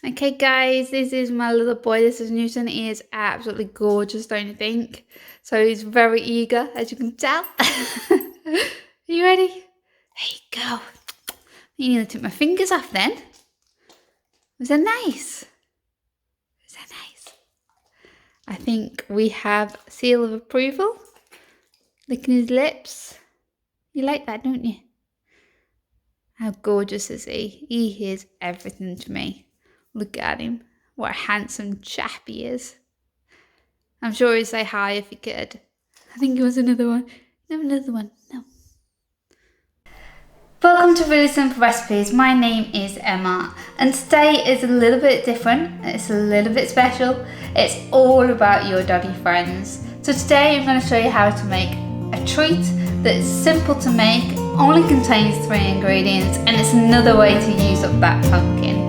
Okay guys, this is my little boy. This is Newton. He is absolutely gorgeous, don't you think? So he's very eager, as you can tell. Are you ready? There you go. You nearly took my fingers off then. Was that nice? Was that nice? I think we have seal of approval. Licking his lips. You like that, don't you? How gorgeous is he? He is everything to me. Look at him. What a handsome chap he is. I'm sure he'd say hi if he could. I think it was another one. No, another one. No. Welcome to Really Simple Recipes. My name is Emma, and today is a little bit different. It's a little bit special. It's all about your doggy friends. So today I'm going to show you how to make a treat that's simple to make, only contains 3 ingredients, and it's another way to use up that pumpkin.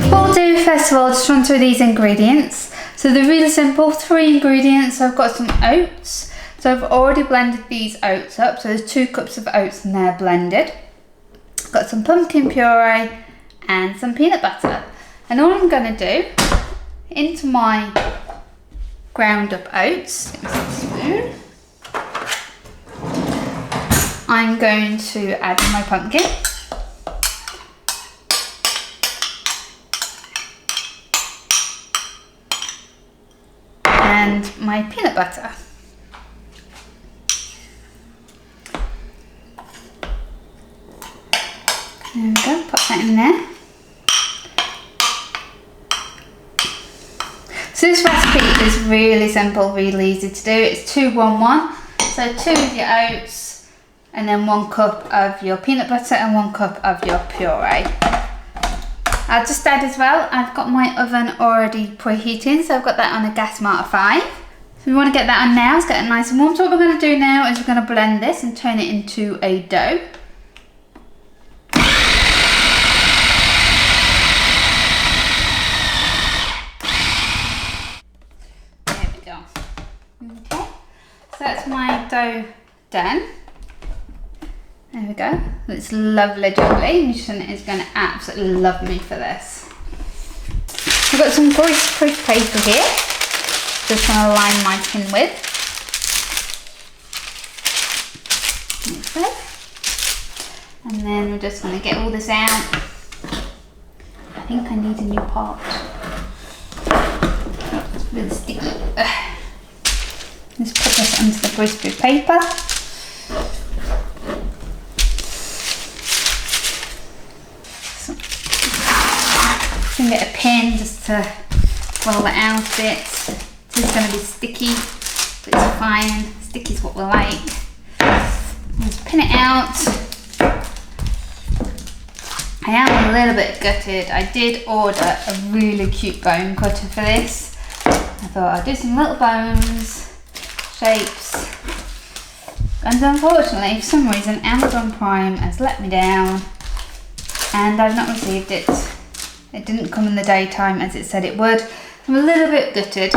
What we'll do first of all, just run through these ingredients. So they're really simple, 3 ingredients. So I've got some oats. So I've already blended these oats up. So there's 2 cups of oats in there blended. I've got some pumpkin puree and some peanut butter. And all I'm going to do, into my ground up oats, get myself a spoon, I'm going to add my pumpkin. And my peanut butter. There we go, put that in there. So this recipe is really simple, really easy to do. It's 2-1-1. So 2 of your oats, and then 1 cup of your peanut butter and 1 cup of your puree. I'll just add as well, I've got my oven already preheating, so I've got that on a gas mark 5. So we want to get that on now, let's get it nice and warm. So what we're going to do now is we're going to blend this and turn it into a dough. There we go. Okay, so that's my dough done. There we go. It's lovely, jubbly. Newton is going to absolutely love me for this. I've got some greaseproof paper here. Just going to line my tin with. Okay. And then we're just going to get all this out. I think I need a new pot. It's really sticky. Just put this onto the greaseproof paper. Get a pin just to roll it out a bit. It's going to be sticky, but it's fine. Sticky is what we like. Just pin it out. I am a little bit gutted. I did order a really cute bone cutter for this. I thought I'd do some little bones, shapes. And unfortunately, for some reason, Amazon Prime has let me down and I've not received it. It didn't come in the daytime as it said it would. I'm a little bit gutted.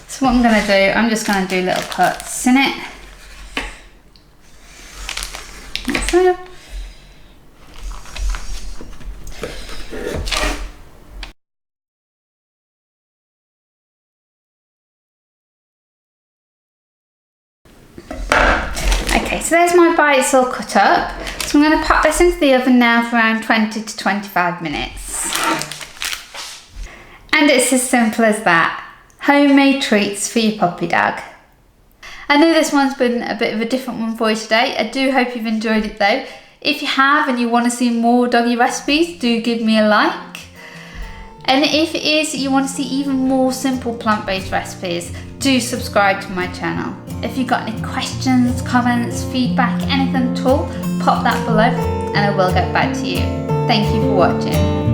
So what I'm going to do, I'm just going to do little cuts in it. Like so. Okay, so there's my bites all cut up. So I'm going to pop this into the oven now for around 20 to 25 minutes. And it's as simple as that. Homemade treats for your puppy dog. I know this one's been a bit of a different one for you today. I do hope you've enjoyed it though. If you have and you want to see more doggy recipes, do give me a like. And if it is you want to see even more simple plant-based recipes, do subscribe to my channel. If you've got any questions, comments, feedback, anything at all, pop that below and I will get back to you. Thank you for watching.